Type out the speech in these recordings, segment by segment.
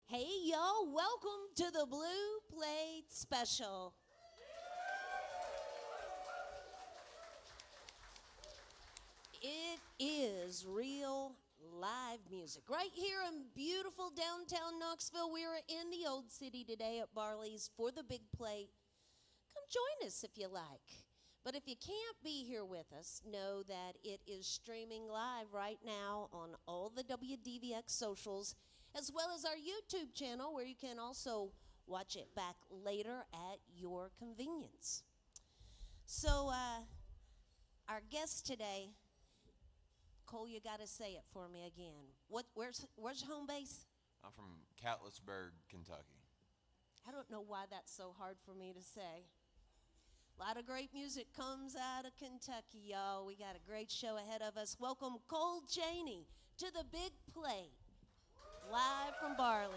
Hey, y'all, welcome to the Blue Plate Special. It is real live music. Right here in beautiful downtown Knoxville, we are in the Old City today at Barley's for the Big Plate. Come join us if you like. But if you can't be here with us, know that it is streaming live right now on all the WDVX socials, as well as our YouTube channel, where you can also watch it back later at your convenience. So, our guest today, Cole, you got to say it for me again. Where's home base? I'm from Catlettsburg, Kentucky. I don't know why that's so hard for me to say. A lot of great music comes out of Kentucky, y'all. We got a great show ahead of us. Welcome Cole Chaney to the Big Plate, live from Barley's.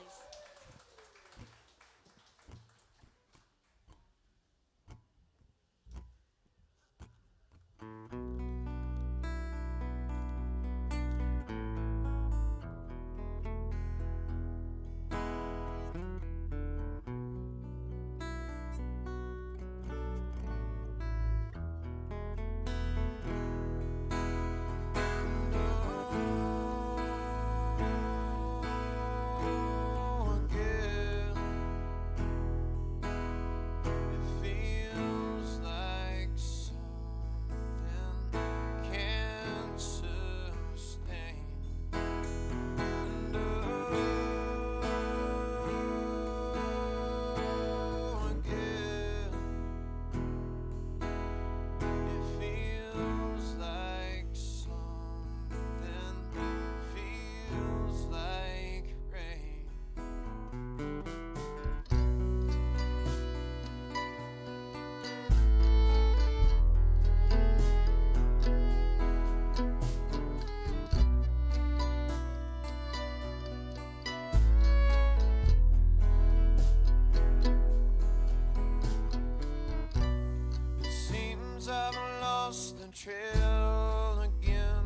Trail again.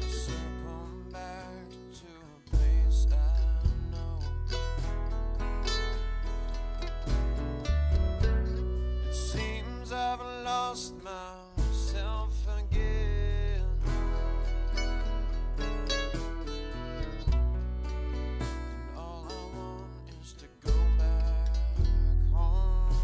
Circle back to a place I know. It seems I've lost myself again. And all I want is to go back home.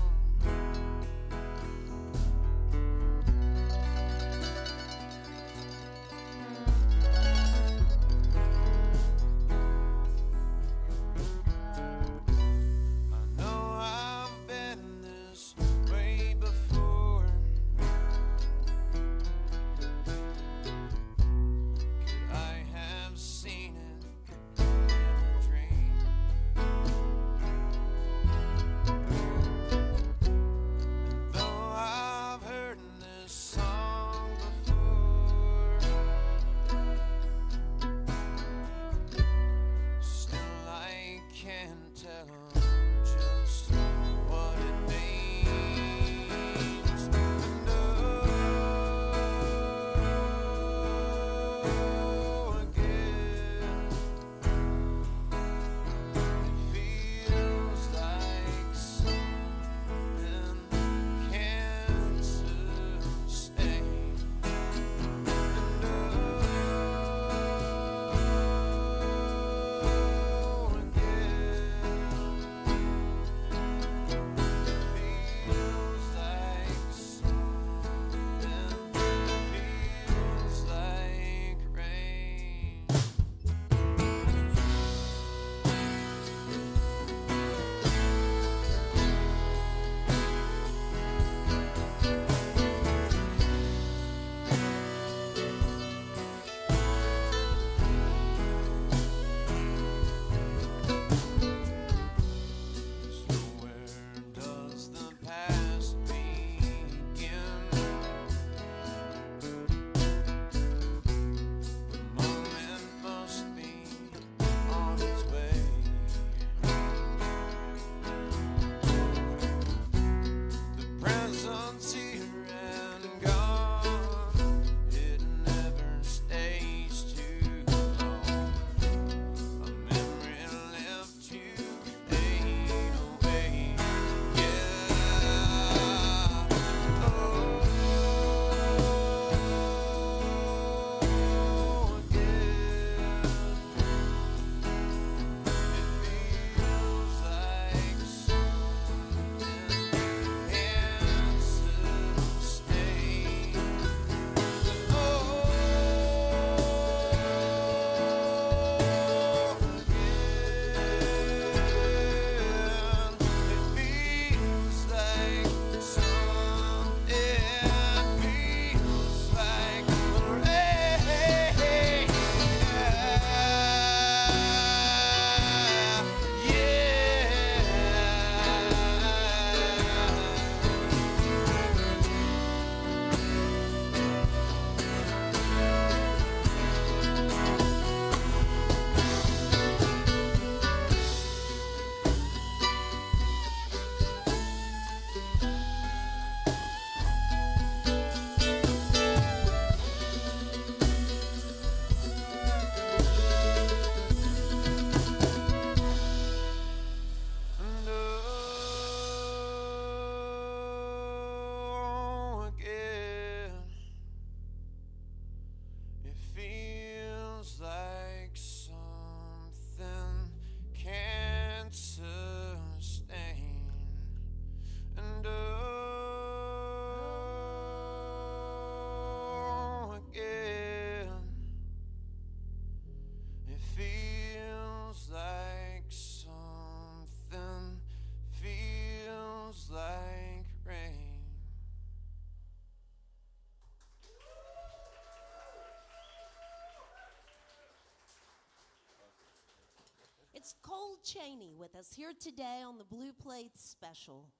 it's Cole Chaney with us here today on the Blue Plate Special.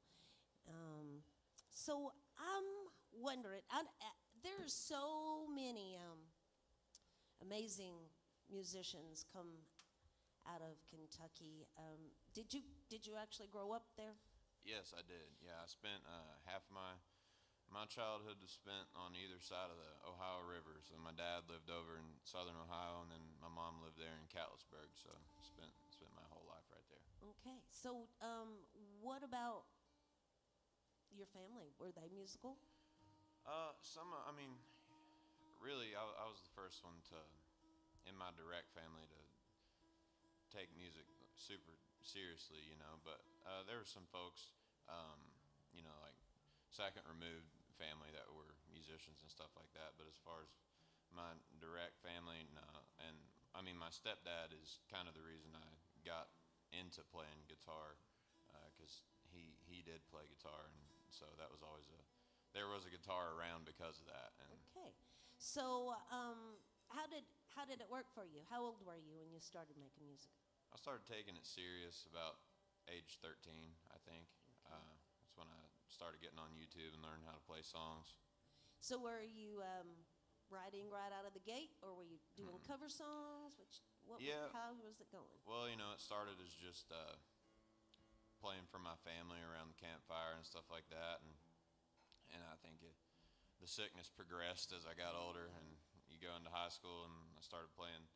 So I'm wondering, there's so many amazing musicians come out of Kentucky. Did you actually grow up there? Yes, I did. Yeah, I spent half of my childhood was spent on either side of the Ohio River. So my dad lived over in southern Ohio, and then my mom lived there in Catlettsburg. So spent my whole life right there. Okay. So what about your family? Were they musical? I mean, really, I was the first one in my direct family to take music super seriously, you know. But there were some folks, you know, like second removed family that were musicians and stuff like that. But as far as my direct family, no. And I mean, my stepdad is kind of the reason I got into playing guitar, because he did play guitar, and so that was always there was a guitar around because of that. And Okay. So how did it work for you? How old were you when you started making music? I started taking it serious about age 13, I think. That's when I started getting on YouTube and learning how to play songs. So were you writing right out of the gate, or were you doing cover songs? Yeah. How was it going? Well, you know, it started as just playing for my family around the campfire and stuff like that, and I think the sickness progressed as I got older, and you go into high school, and I started playing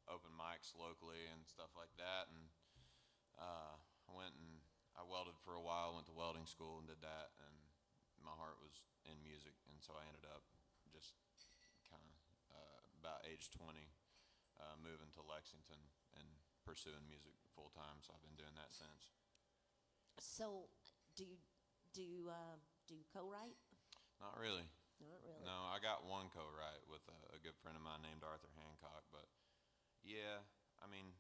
open mics locally and stuff like that, and I welded for a while, went to welding school and did that, and my heart was in music, and so I ended up just kind of about age 20 moving to Lexington and pursuing music full time, so I've been doing that since. So do you co-write? Not really. Not really. No, I got one co-write with a good friend of mine named Arthur Hancock, but yeah, I mean,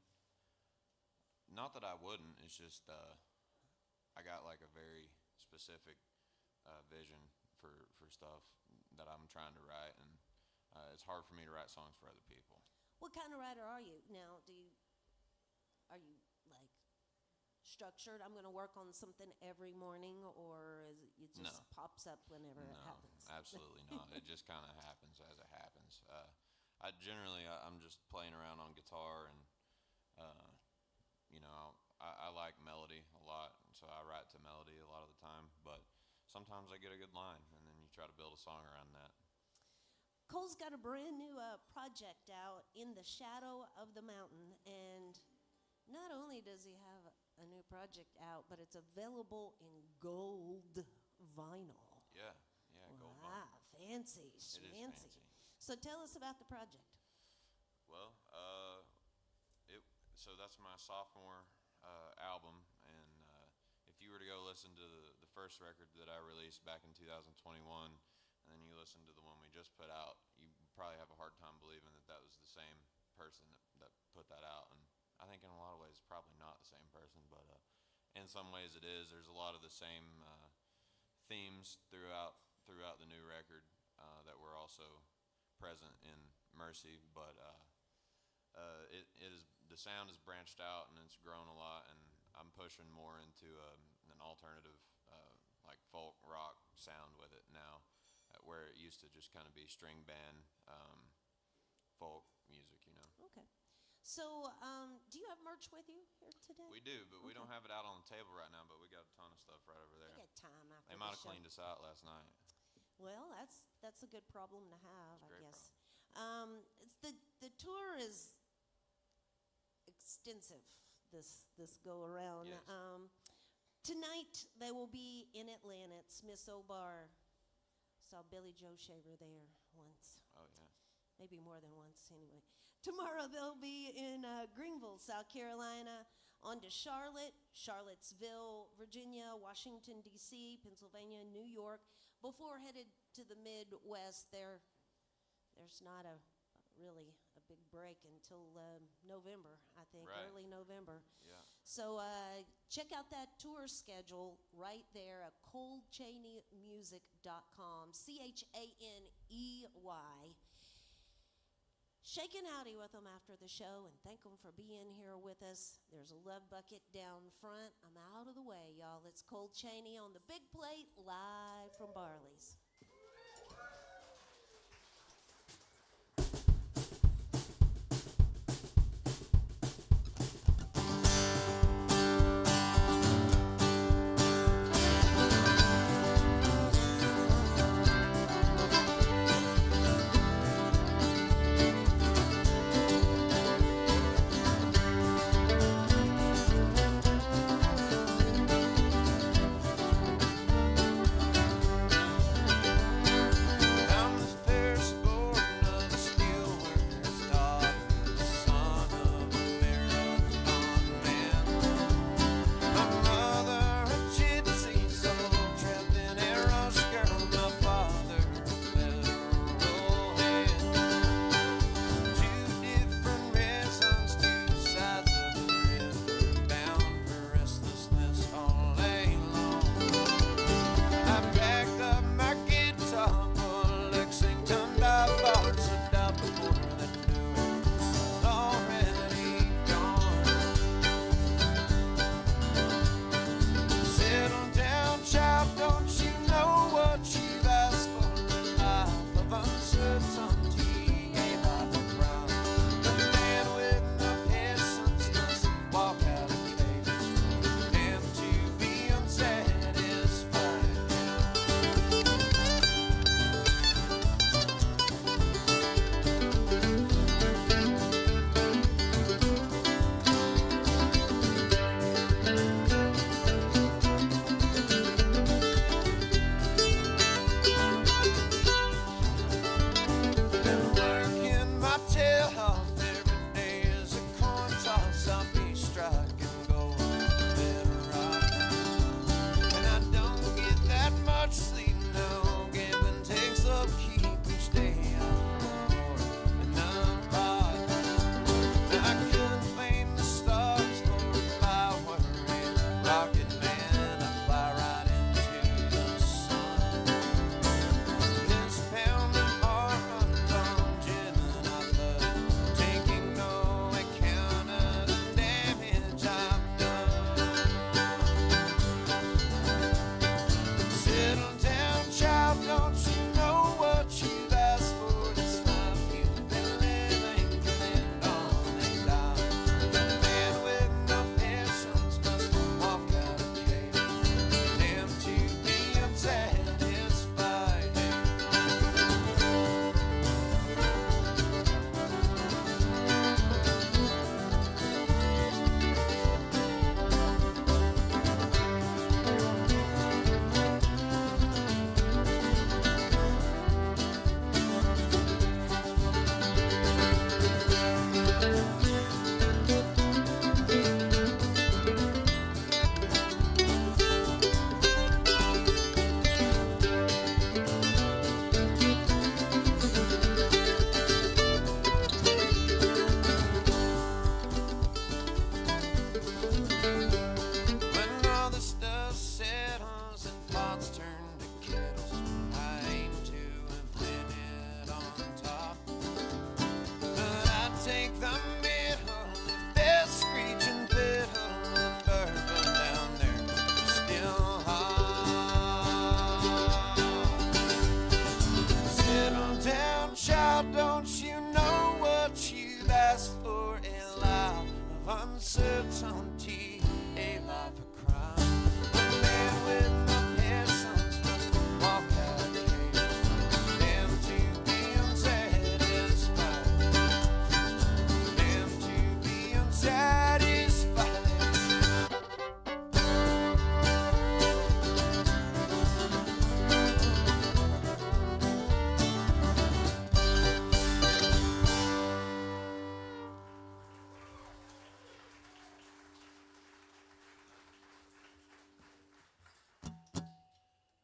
not that I wouldn't, it's just I got like a very specific vision for stuff that I'm trying to write, and it's hard for me to write songs for other people. What kind of writer are you now? Are you like structured? I'm going to work on something every morning, or it just No. pops up whenever it No, happens? absolutely not. It just kind of happens as it happens. I'm just playing around on guitar, and you know, I like melody a lot, so I write to melody a lot of the time. But sometimes I get a good line, and then you try to build a song around that. Cole's got a brand new project out, In the Shadow of the Mountain, and not only does he have a new project out, but it's available in gold vinyl. Yeah, gold Wow, vinyl. fancy, It is schmancy. fancy. So tell us about the project. Well, so that's my sophomore album, and if you were to go listen to the first record that I released back in 2021, and then you listen to the one we just put out, you probably have a hard time believing that was the same person that put that out. And I think in a lot of ways it's probably not the same person, but in some ways it is. There's a lot of the same themes throughout the new record that were also present in Mercy, but it is, the sound has branched out and it's grown a lot, and I'm pushing more into an alternative like folk rock sound with it now, where it used to just kind of be string band folk music, you know. Okay. So do you have merch with you here today? We do, but we don't have it out on the table right now, but we got a ton of stuff right over there. I got time after They might the have show. cleaned us out last night. Well, that's a good problem to have, It's a I great guess. The tour is extensive this go around. Yes. Tonight they will be in Atlanta. It's Miss O'Bar. Saw Billy Joe Shaver there once, Oh yeah. maybe more than once anyway. Tomorrow they'll be in Greenville, South Carolina, on to Charlotte, Charlottesville, Virginia, Washington, D.C., Pennsylvania, New York. Before headed to the Midwest, there's not really a big break until November, I think, Right. early November. Yeah. So check out that tour schedule right there at ColeChaneyMusic.com, Chaney. shake an outie with them after the show and thank them for being here with us. There's a love bucket down front. I'm out of the way, y'all. It's Cole Chaney on the big plate, live from Barley's. Uncertainty, a life of crime. A man with no patience must walk out of cage. Damned to be unsatisfied. Damned to be unsatisfied.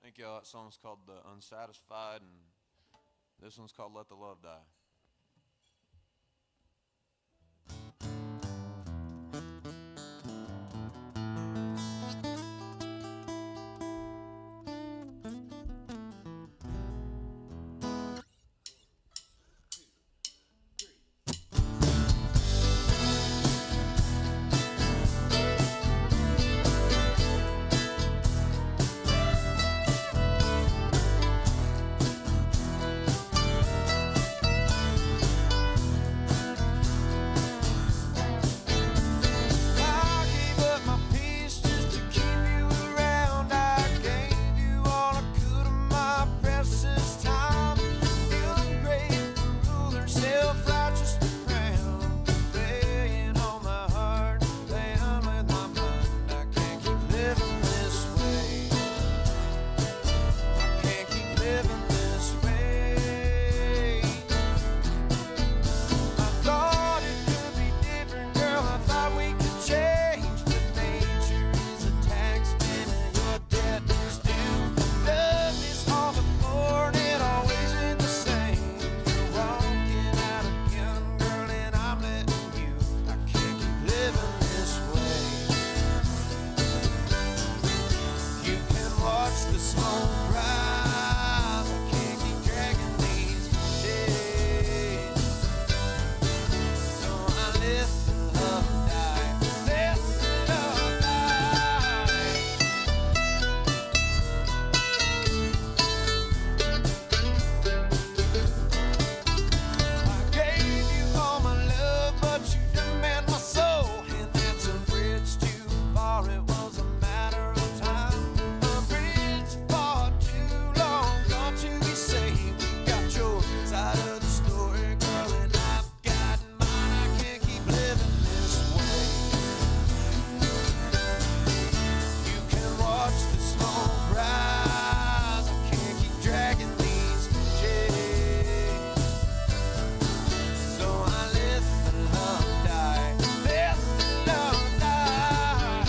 Thank y'all. That song's called The Unsatisfied, and this one's called Let the Love Die. thought it was a matter of time. A bridge far too long, gone to be saved. You got your side of the story, girl, and I've got mine. I can't keep living this way. You can watch the smoke rise. I can't keep dragging these chains. So I let the love die. Let the love die.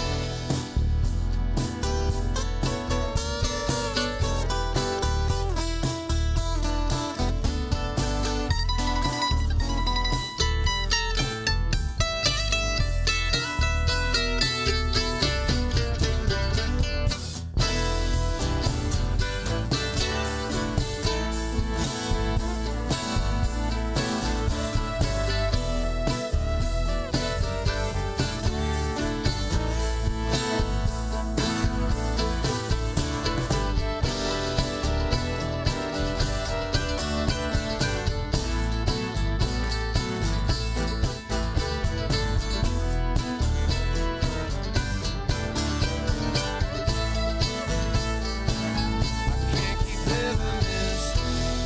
Can't keep living this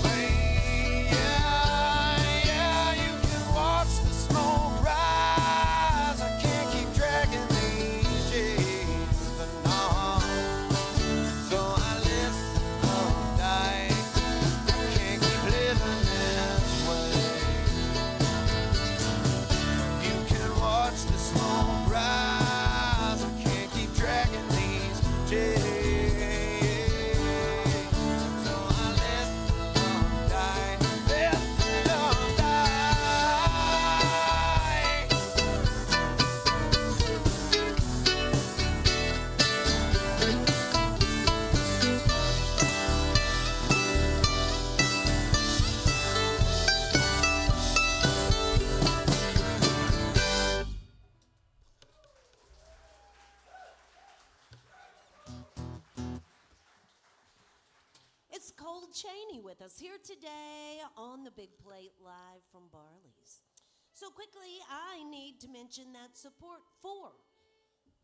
way. Yeah, you can watch the smoke rise. I can't keep dragging these chains along. So I let the love die. I can't keep living this way. You can watch the smoke rise. I can't keep dragging these chains. So I let the love die. Let the love die. It's Cole Chaney with us here today on the Big Plate live from Barley's. So quickly, I need to mention that support for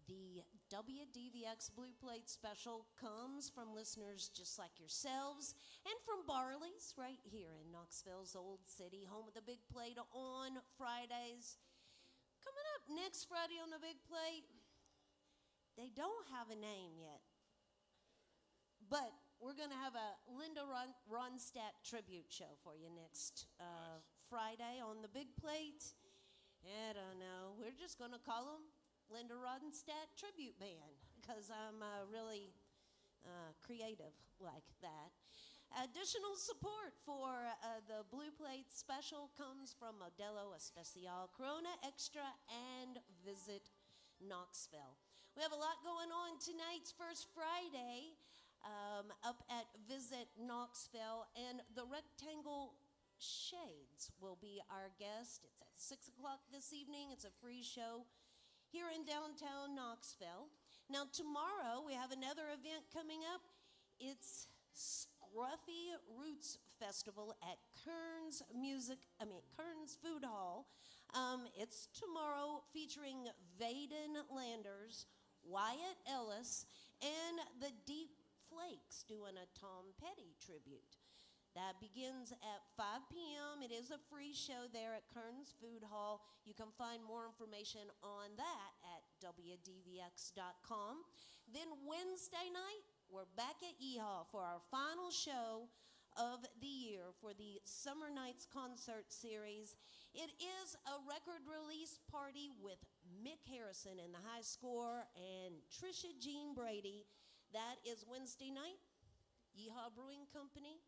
the WDVX Blue Plate special comes from listeners just like yourselves and from Barley's right here in Knoxville's Old City, home of the Big Plate on Fridays. Coming up next Friday on the Big Plate, they don't have a name yet, but we're going to have a Linda Ronstadt tribute show for you next Friday on the Big Plate. I don't know. We're just going to call them Linda Ronstadt Tribute Band because I'm really creative like that. Additional support for the Blue Plate special comes from Modelo Especial, Corona Extra, and Visit Knoxville. We have a lot going on tonight's First Friday up at Visit Knoxville, and the Rectangle Shades will be our guest. It's at 6 o'clock this evening. It's a free show here in downtown Knoxville. Now tomorrow we have another event coming up. It's Scruffy Roots Festival at Kearns Food Hall. It's tomorrow, featuring Vaden Landers, Wyatt Ellis, and the Deep Flakes doing a Tom Petty tribute. That begins at 5 p.m. It is a free show there at Kearns Food Hall. You can find more information on that at WDVX.com. Then Wednesday night, we're back at Yeehaw for our final show of the year for the Summer Nights Concert Series. It is a record release party with Mick Harrison in the high score and Trisha Jean Brady. That is Wednesday night, Yeehaw Brewing Company,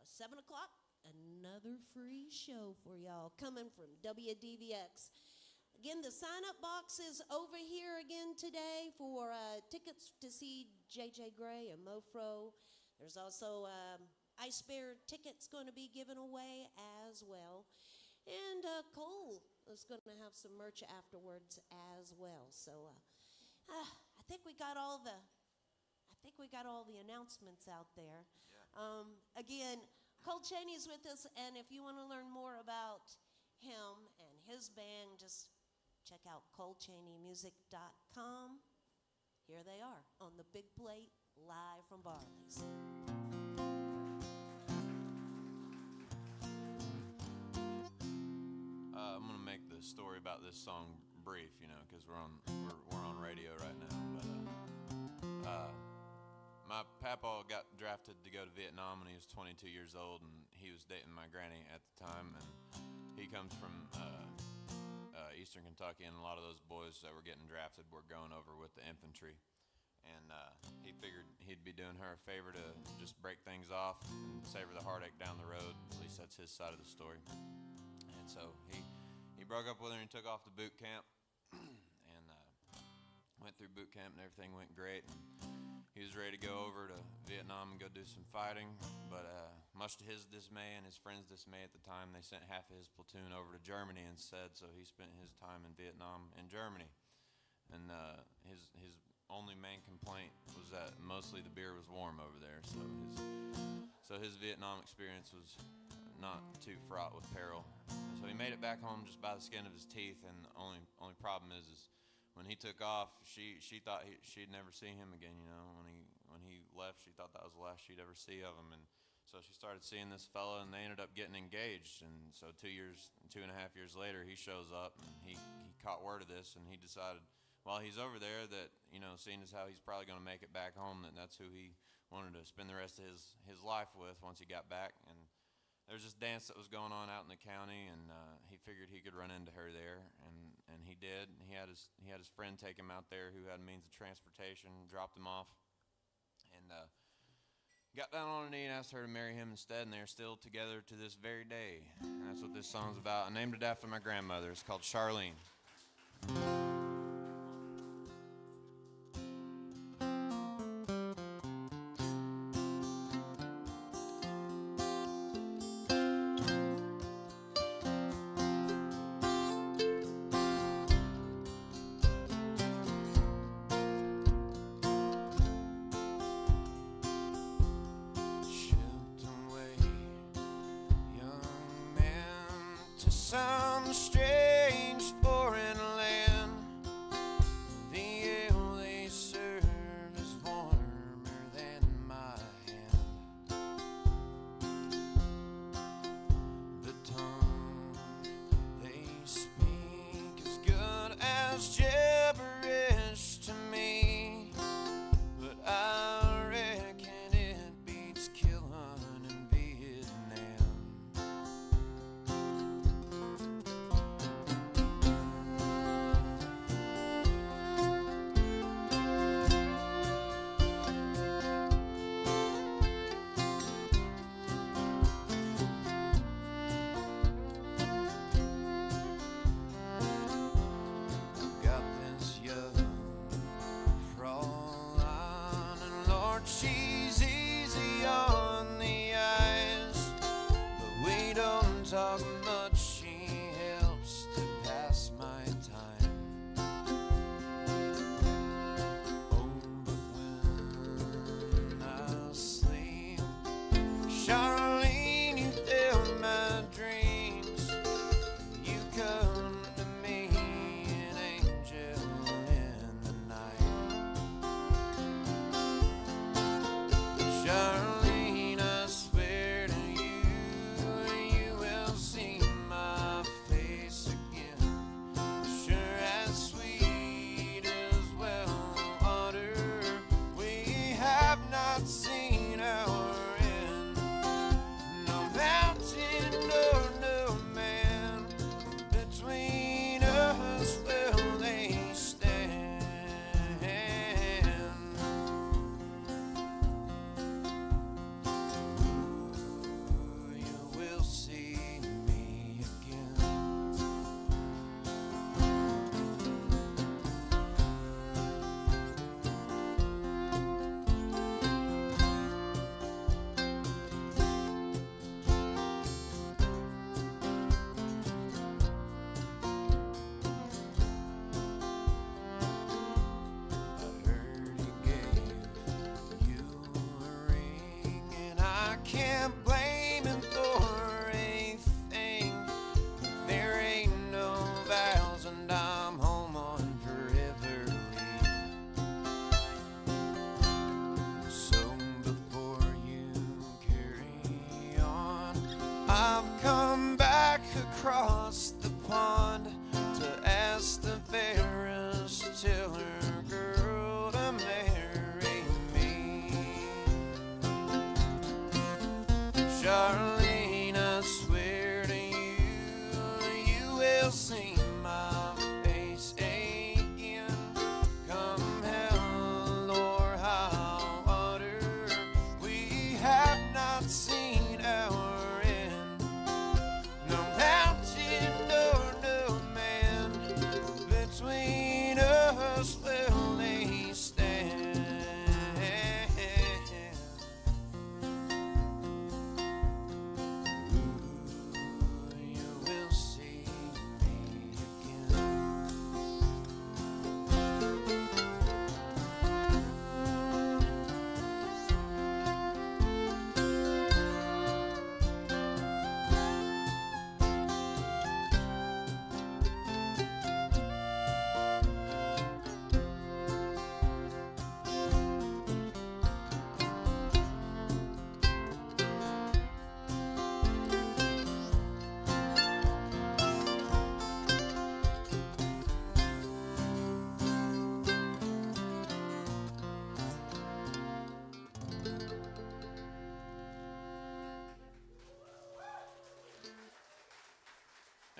7 o'clock. Another free show for y'all coming from WDVX. Again, the sign-up box is over here again today for tickets to see J.J. Gray and Mofro. There's also Ice Bear tickets going to be given away as well. And Cole is going to have some merch afterwards as well. So I think we got all the announcements out there. Yeah. Again, Cole Chaney is with us, and if you want to learn more about him and his band, just check out ColeChaneymusic.com. there they are on the big plate, live from Barley's. I'm gonna make the story about this song brief, you know, because we're on radio right now. But my papa got drafted to go to Vietnam when he was 22 years old, and he was dating my granny at the time. And he comes from Eastern Kentucky, and a lot of those boys that were getting drafted were going over with the infantry. And he figured he'd be doing her a favor to just break things off and save her the heartache down the road. At least that's his side of the story. And so he broke up with her and took off to boot camp and went through boot camp, and everything went great. And he was ready to go over to Vietnam and go do some fighting, but much to his dismay and his friends' dismay at the time, they sent half of his platoon over to Germany instead, so he spent his time in Vietnam in Germany. And his only main complaint was that mostly the beer was warm over there, so his Vietnam experience was not too fraught with peril. So he made it back home just by the skin of his teeth, and the only problem is when he took off, she thought she'd never see him again. You know, when he left, she thought that was the last she'd ever see of him, and so she started seeing this fella, and they ended up getting engaged. And so 2.5 years later, he shows up, and he caught word of this, and he decided while he's over there that, you know, seeing as how he's probably going to make it back home, that's who he wanted to spend the rest of his life with once he got back. And there was this dance that was going on out in the county, and he figured he could run into her there, and he did. He had his friend take him out there who had means of transportation, dropped him off, and got down on a knee and asked her to marry him instead, and they're still together to this very day. And that's what this song's about. I named it after my grandmother. It's called Charlene. Some strange foreign land. The ale they serve is warmer than my hand. The tongue they speak is good as gibberish to me, but I reckon it beats killing in Vietnam.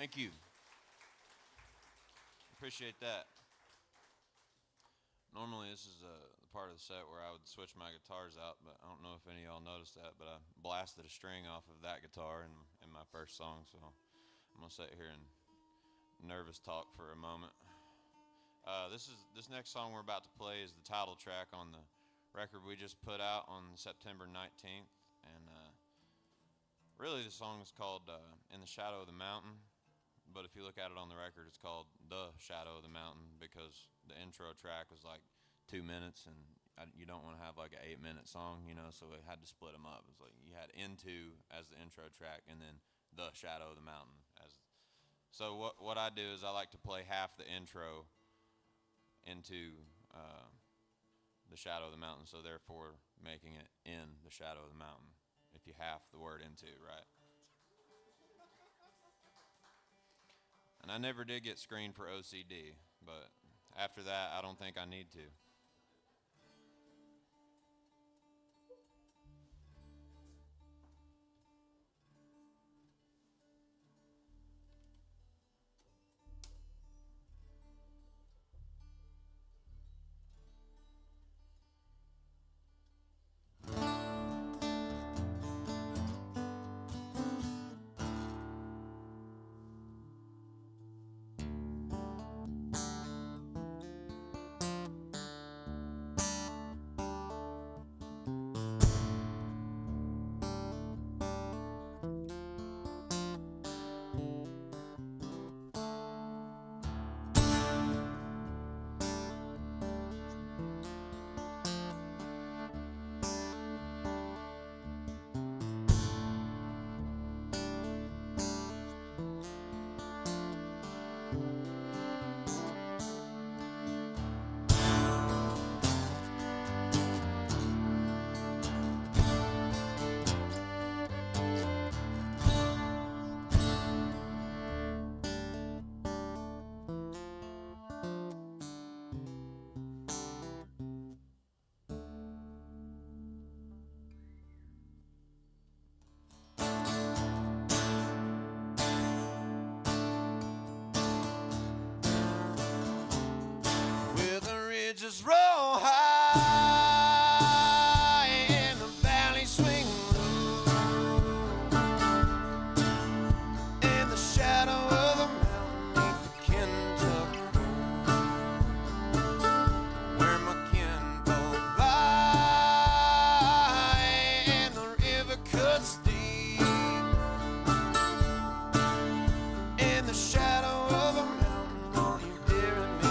Thank you. Appreciate that. Normally this is the part of the set where I would switch my guitars out, but I don't know if any of y'all noticed that, but I blasted a string off of that guitar in my first song, so I'm gonna sit here and nervous talk for a moment. This next song we're about to play is the title track on the record we just put out on September 19th, and really the song is called In the Shadow of the Mountain, but if you look at it on the record, it's called The Shadow of the Mountain because the intro track was like 2 minutes, and you don't want to have like an 8-minute song, you know, so we had to split them up. It was like you had Into as the intro track, and then The Shadow of the Mountain as. So what I do is I like to play half the intro into the shadow of the mountain, so therefore making it in the shadow of the mountain. If you half the word into, right? And I never did get screened for OCD, but after that, I don't think I need to. Just roll high and the valley swing low in the shadow of the mountain neath the Kentucky where my kinfolk lie and the river cuts deep in the shadow of the mountain. Won't you bury me?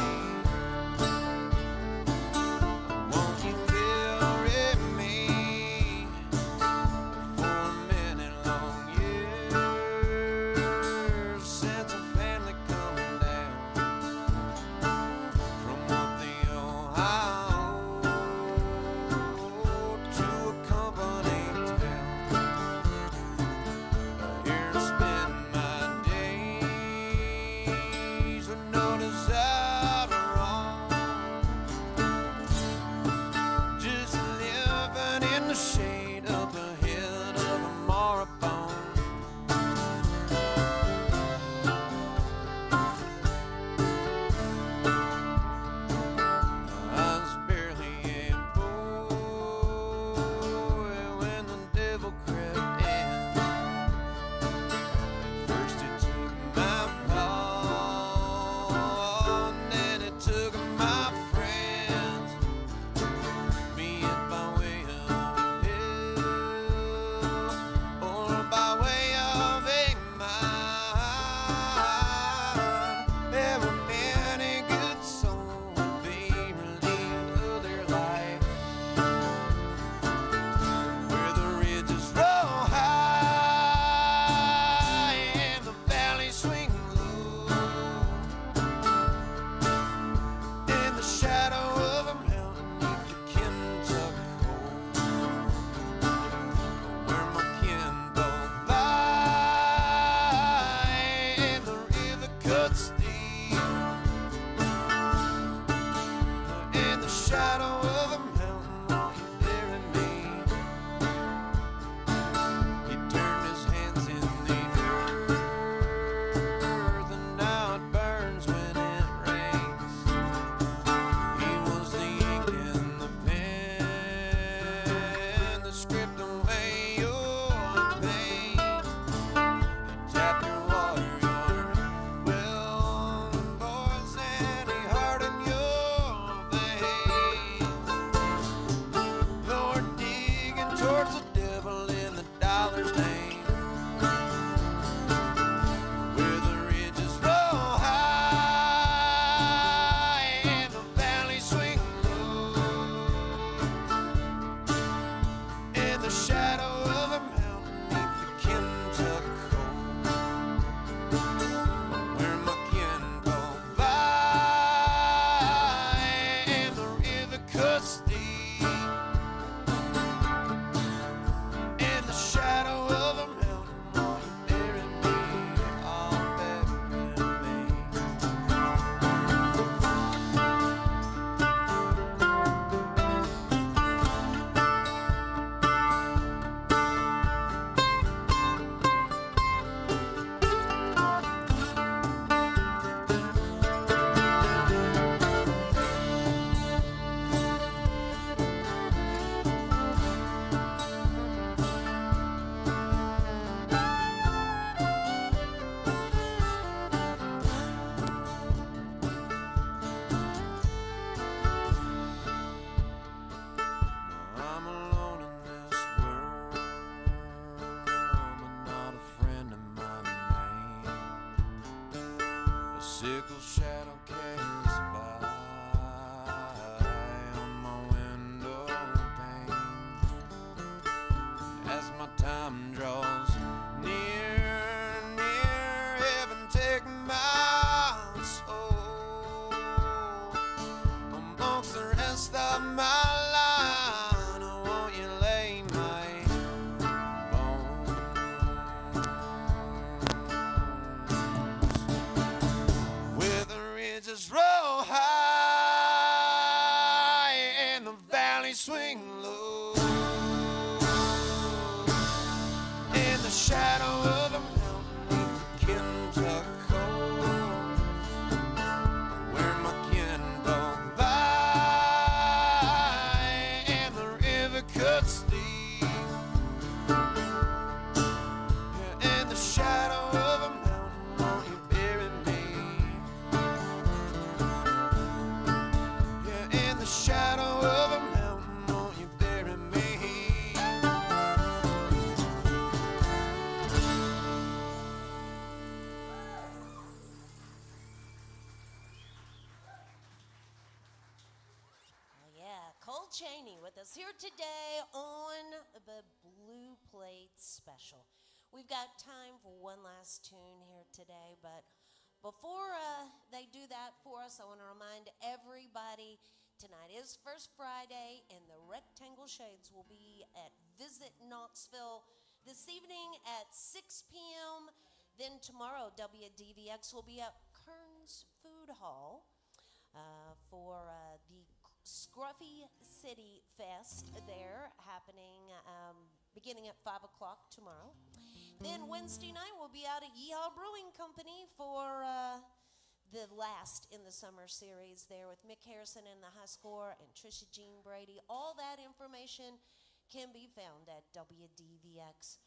steep in the shadow of a mountain. Won't you bury me? I'll bury me. I'm alone in this world, but not a friend of mine remains. A sickle shadow casts by on my window pane as my time draws near, near. Heaven, take my soul amongst the rest of my life. Won't you lay my bones where the ridges roll high and the valleys swing low in the shadow of a mountain neath Kentucky, where my kin go by and the river cuts deep. Yeah, in the shadow of a mountain, won't you bury me? Yeah, in the shadow of a mountain, won't you bury me? Oh, yeah, Cole Chaney with us here today on the Blue Plate Special. We've got time for one last tune here today, but before they do that for us, I want to remind everybody tonight is First Friday, and the Rectangle Shades will be at Visit Knoxville this evening at 6 p.m. Then tomorrow, WDVX will be at Kearns Food Hall for the Scruffy City Fest there, happening beginning at 5 o'clock tomorrow. Then Wednesday night we'll be out at Yeehaw Brewing Company for the last in the summer series there with Mick Harrison and the High Score and Trisha Jean Brady. All that information can be found at WDVX.com.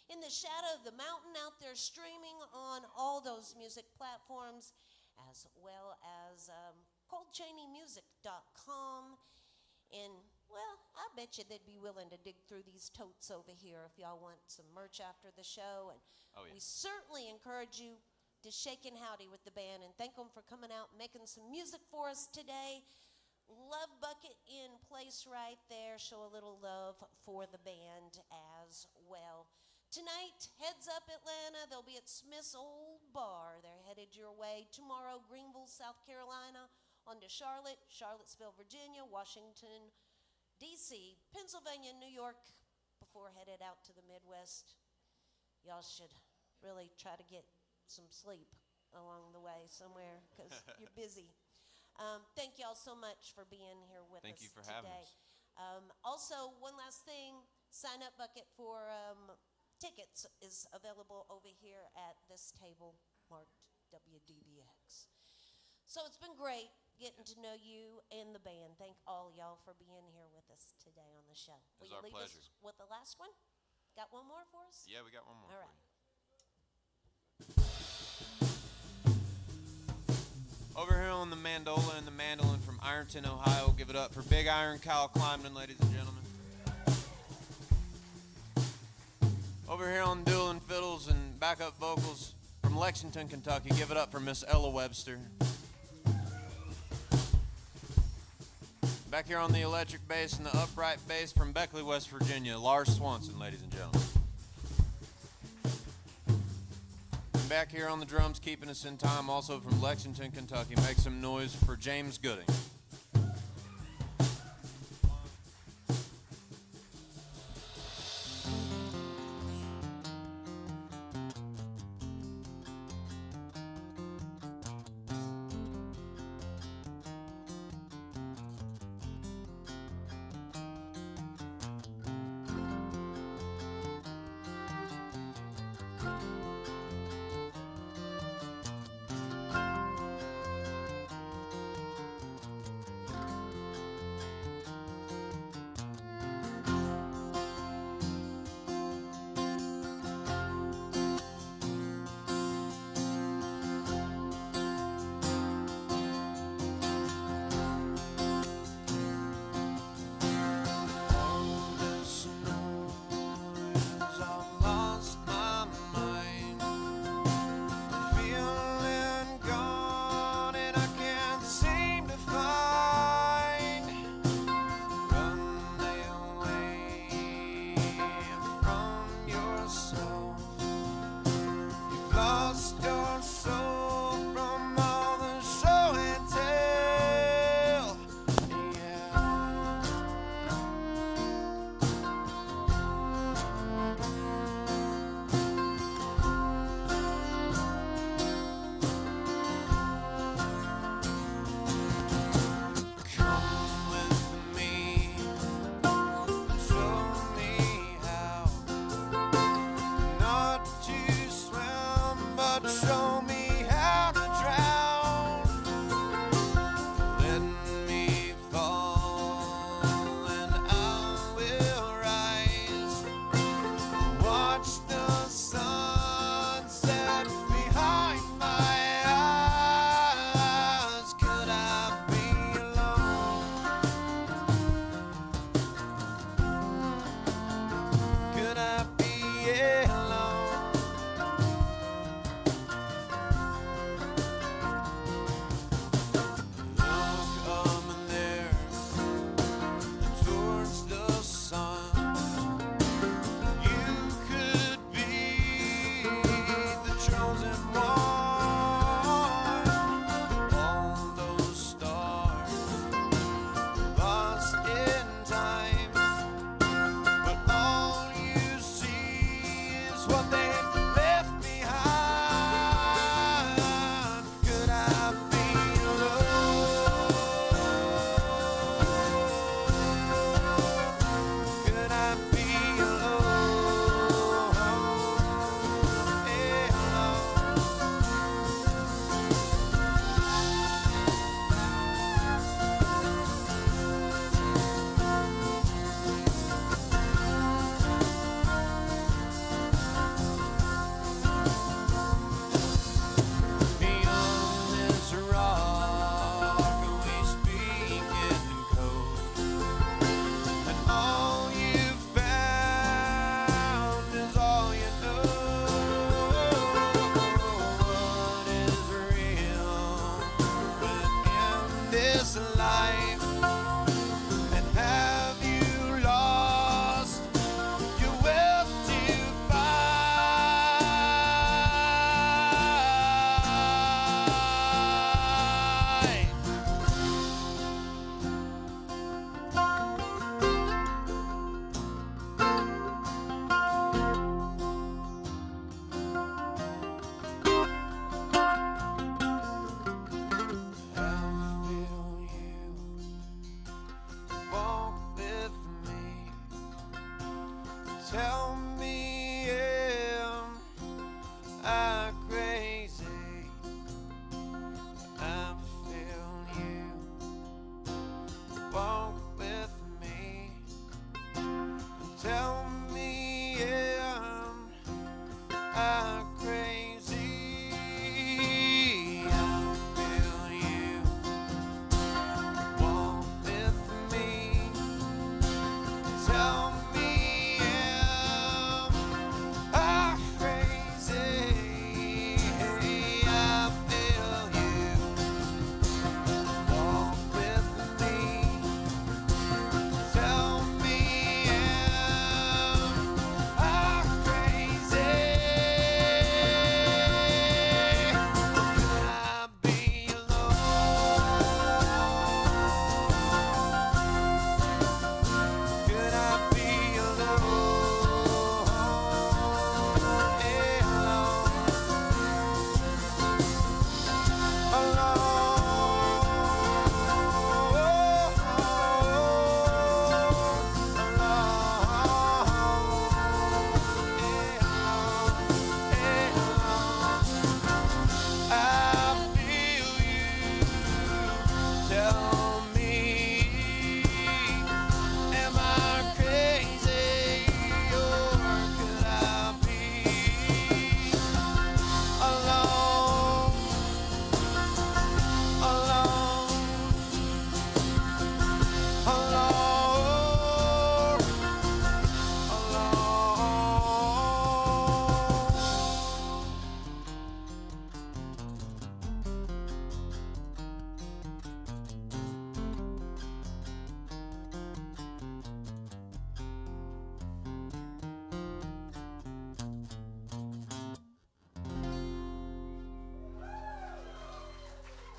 In the shadow of the mountain out there, streaming on all those music platforms, as well as coldchaneymusic.com. And, well, I bet you they'd be willing to dig through these totes over here if y'all want some merch after the show. And we certainly encourage you to shake and howdy with the band and thank them for coming out and making some music for us today. Love bucket in place right there. Show a little love for the band as well. Tonight, heads up Atlanta. They'll be at Smith's Old Bar. They're headed your way. Tomorrow, Greenville, South Carolina. On to Charlotte, Charlottesville, Virginia, Washington, D.C., Pennsylvania, New York, before headed out to the Midwest. Y'all should really try to get some sleep along the way somewhere because you're busy. Thank y'all so much for being here with us today. Thank you for having us. Also, one last thing, sign up bucket for tickets is available over here at this table marked WDVX. So it's been great getting to know you and the band. Thank all y'all for being here with us today on the show. It was our Will you leave pleasure. us with the last one? Got one more for us? Yeah, we got one more. All for right. you. Over here on the mandola and the mandolin from Ironton, Ohio, give it up for Big Iron Kyle Climbman, ladies and gentlemen. Over here on dual and fiddles and backup vocals from Lexington, Kentucky, give it up for Miss Ella Webster. Back here on the electric bass and the upright bass from Beckley, West Virginia, Lars Swanson, ladies and gentlemen. And back here on the drums, keeping us in time, also from Lexington, Kentucky, make some noise for James Gooding.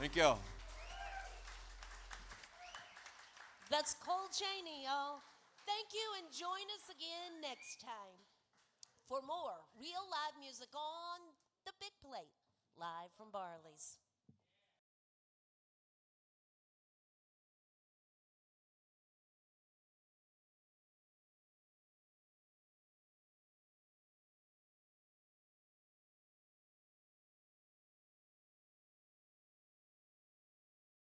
Thank y'all. That's Cole Chaney, y'all. Thank you, and join us again next time for more real live music on the big plate, live from Barley's.